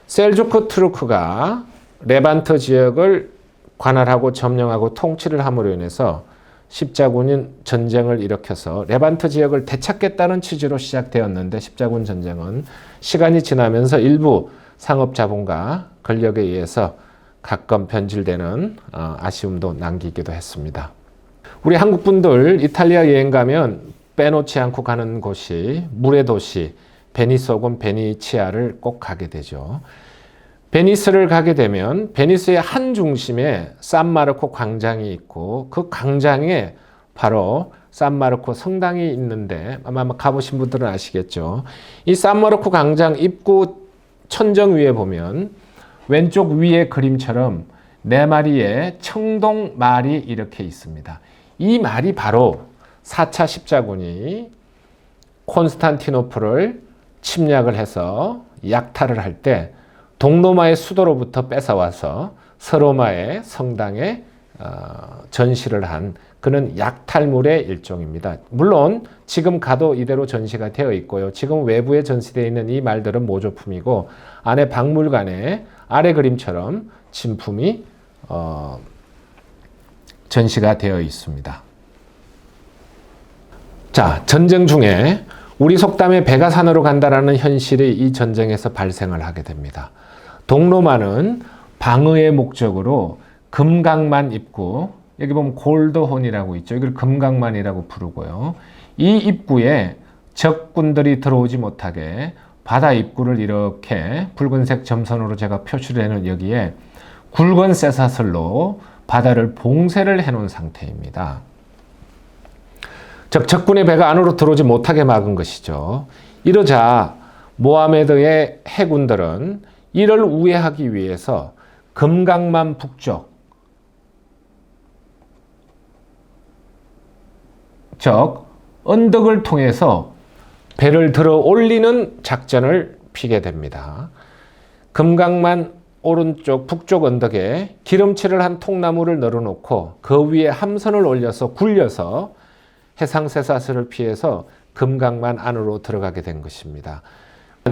[SPEAKER 1] 셀주크 트루크가 레반트 지역을 관할하고 점령하고 통치를 함으로 인해서 십자군은 전쟁을 일으켜서 레반트 지역을 되찾겠다는 취지로 시작되었는데 십자군 전쟁은 시간이 지나면서 일부 상업자본과 권력에 의해서 가끔 변질되는 아쉬움도 남기기도 했습니다. 우리 한국 분들 이탈리아 여행 가면 빼놓지 않고 가는 곳이 물의 도시 베니스 혹은 베니치아를 꼭 가게 되죠. 베니스를 가게 되면 베니스의 한 중심에 산마르코 광장이 있고 그 광장에 바로 산마르코 성당이 있는데 아마 가보신 분들은 아시겠죠. 이 산마르코 광장 입구 천정 위에 보면 왼쪽 위의 그림처럼 4마리의 청동 말이 이렇게 있습니다. 이 말이 바로 4차 십자군이 콘스탄티노플을 침략을 해서 약탈을 할 때 동로마의 수도로부터 뺏어와서 서로마의 성당에 전시를 한 그런 약탈물의 일종입니다. 물론 지금 가도 이대로 전시가 되어 있고요. 지금 외부에 전시되어 있는 이 말들은 모조품이고 안에 박물관에 아래 그림처럼 진품이 전시가 되어 있습니다. 자, 전쟁 중에 우리 속담에 배가 산으로 간다라는 현실이 이 전쟁에서 발생을 하게 됩니다. 동로마는 방어의 목적으로 금강만 입구, 여기 보면 골드혼이라고 있죠. 이걸 금강만이라고 부르고요. 이 입구에 적군들이 들어오지 못하게 바다 입구를 이렇게 붉은색 점선으로 제가 표시를 해놓은 여기에 굵은 쇠사슬로 바다를 봉쇄를 해놓은 상태입니다. 즉 적군의 배가 안으로 들어오지 못하게 막은 것이죠. 이러자 모하메드의 해군들은 이를 우회하기 위해서 금강만 북쪽, 즉 언덕을 통해서 배를 들어 올리는 작전을 피게 됩니다. 금강만 오른쪽 북쪽 언덕에 기름칠을 한 통나무를 널어놓고 그 위에 함선을 올려서 굴려서 해상쇠사슬을 피해서 금강만 안으로 들어가게 된 것입니다.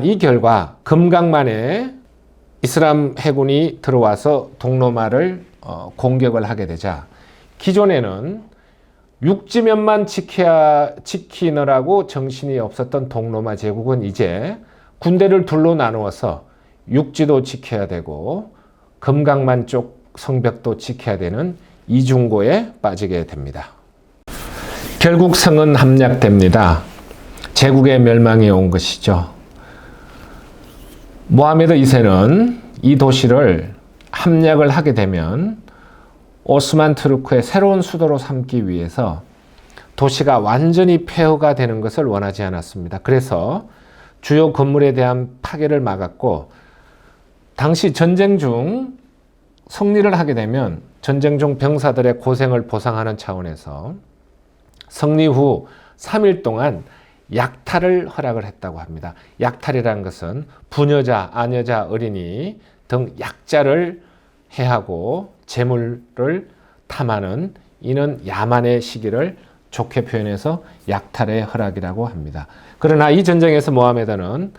[SPEAKER 1] 이 결과 금강만에 이슬람 해군이 들어와서 동로마를 공격을 하게 되자 기존에는 육지면만 지키느라고 정신이 없었던 동로마 제국은 이제 군대를 둘로 나누어서 육지도 지켜야 되고 금강만 쪽 성벽도 지켜야 되는 이중고에 빠지게 됩니다. 결국 성은 함락됩니다. 제국의 멸망이 온 것이죠. 모하메드 2세는 이 도시를 함락을 하게 되면 오스만 투르크의 새로운 수도로 삼기 위해서 도시가 완전히 폐허가 되는 것을 원하지 않았습니다. 그래서 주요 건물에 대한 파괴를 막았고, 당시 전쟁 중 승리를 하게 되면 전쟁 중 병사들의 고생을 보상하는 차원에서 승리 후 3일 동안 약탈을 허락을 했다고 합니다. 약탈이라는 것은 부녀자, 아녀자, 어린이 등 약자를 해하고 재물을 탐하는, 이는 야만의 시기를 좋게 표현해서 약탈의 허락이라고 합니다. 그러나 이 전쟁에서 모하메드는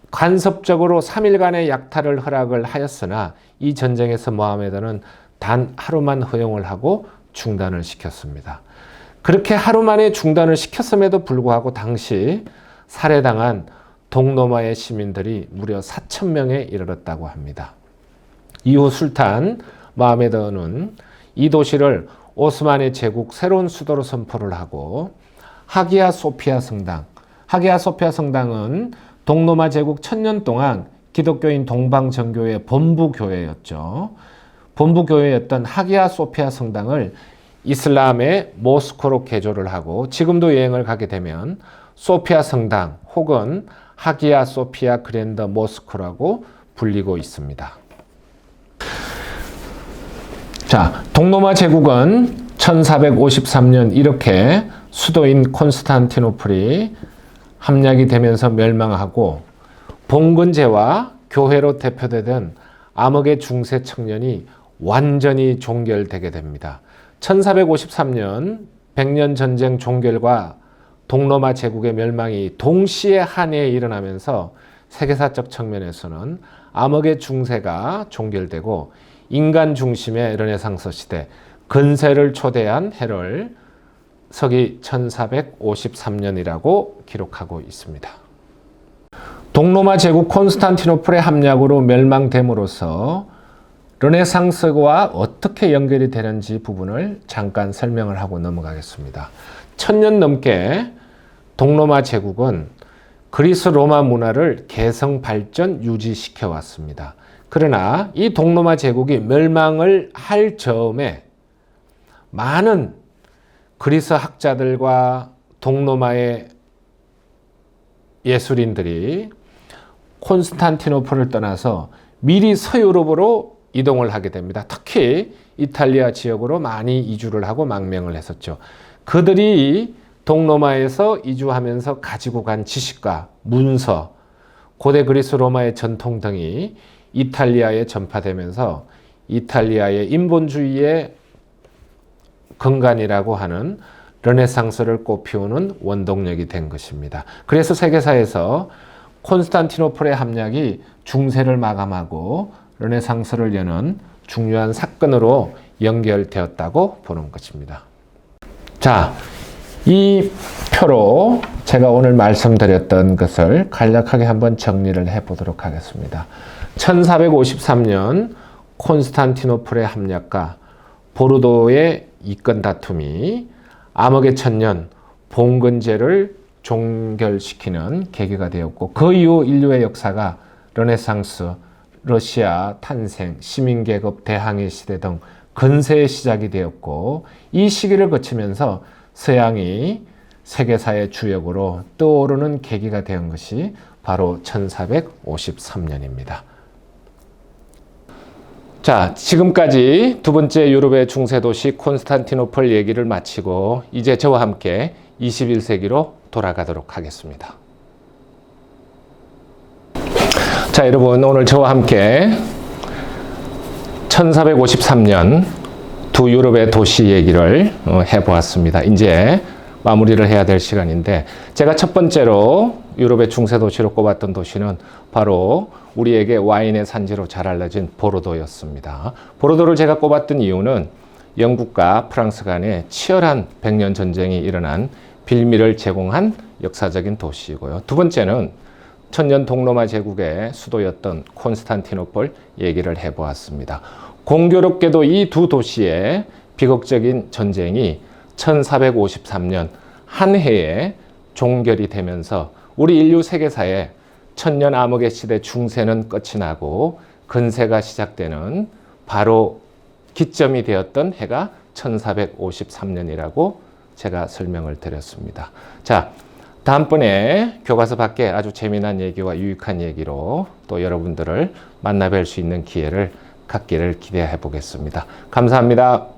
[SPEAKER 1] 간섭적으로 3일간의 약탈을 허락을 하였으나 이 전쟁에서 모하메드는 단 하루만 허용을 하고 중단을 시켰습니다. 그렇게 하루 만에 중단을 시켰음에도 불구하고 당시 살해당한 동로마의 시민들이 무려 4,000명에 이르렀다고 합니다. 이후 술탄 모하메드는 이 도시를 오스만의 제국 새로운 수도로 선포를 하고 하기야 소피아 성당은 동로마 제국 1000년 동안 기독교인 동방정교의 본부교회였죠. 본부교회였던 하기야 소피아 성당을 이슬람의 모스크로 개조를 하고 지금도 여행을 가게 되면 소피아 성당 혹은 하기야 소피아 그랜더 모스크라고 불리고 있습니다. 자, 동로마 제국은 1453년 이렇게 수도인 콘스탄티노플이 함락이 되면서 멸망하고 봉건제와 교회로 대표되던 암흑의 중세 청년이 완전히 종결되게 됩니다. 1453년 백년 전쟁 종결과 동로마 제국의 멸망이 동시에 한 해에 일어나면서 세계사적 측면에서는 암흑의 중세가 종결되고 인간 중심의 르네상스 시대, 근세를 초대한 해를 서기 1453년이라고 기록하고 있습니다. 동로마 제국 콘스탄티노플의 함락으로 멸망됨으로써 르네상스와 어떻게 연결이 되는지 부분을 잠깐 설명을 하고 넘어가겠습니다. 1000년 넘게 동로마 제국은 그리스 로마 문화를 개성 발전 유지시켜 왔습니다. 그러나 이 동로마 제국이 멸망을 할 즈음에 많은 그리스 학자들과 동로마의 예술인들이 콘스탄티노플을 떠나서 미리 서유럽으로 이동을 하게 됩니다. 특히 이탈리아 지역으로 많이 이주를 하고 망명을 했었죠. 그들이 동로마에서 이주하면서 가지고 간 지식과 문서, 고대 그리스 로마의 전통 등이 이탈리아에 전파되면서 이탈리아의 인본주의의 근간이라고 하는 르네상스를 꽃피우는 원동력이 된 것입니다. 그래서 세계사에서 콘스탄티노플의 함락이 중세를 마감하고 르네상스를 여는 중요한 사건으로 연결되었다고 보는 것입니다. 자, 이 표로 제가 오늘 말씀드렸던 것을 간략하게 한번 정리를 해보도록 하겠습니다. 1453년 콘스탄티노플의 함락과 보르도의 이권 다툼이 암흑의 천년 봉건제를 종결시키는 계기가 되었고, 그 이후 인류의 역사가 르네상스, 러시아 탄생, 시민계급 대항해 시대 등 근세의 시작이 되었고, 이 시기를 거치면서 서양이 세계사의 주역으로 떠오르는 계기가 된 것이 바로 1453년입니다. 자, 지금까지 두 번째 유럽의 중세도시 콘스탄티노플 얘기를 마치고 이제 저와 함께 21세기로 돌아가도록 하겠습니다. 자, 여러분, 오늘 저와 함께 1453년 두 유럽의 도시 얘기를 해보았습니다. 이제 마무리를 해야 될 시간인데, 제가 첫 번째로 유럽의 중세 도시로 꼽았던 도시는 바로 우리에게 와인의 산지로 잘 알려진 보르도였습니다. 보르도를 제가 꼽았던 이유는 영국과 프랑스 간에 치열한 백년 전쟁이 일어난 빌미를 제공한 역사적인 도시이고요. 두 번째는 천년 동로마 제국의 수도였던 콘스탄티노플 얘기를 해보았습니다. 공교롭게도 이 두 도시의 비극적인 전쟁이 1453년 한 해에 종결이 되면서 우리 인류 세계사에 천년 암흑의 시대 중세는 끝이 나고 근세가 시작되는 바로 기점이 되었던 해가 1453년이라고 제가 설명을 드렸습니다. 자, 다음번에 교과서 밖에 아주 재미난 얘기와 유익한 얘기로 또 여러분들을 만나뵐 수 있는 기회를 갖기를 기대해 보겠습니다. 감사합니다.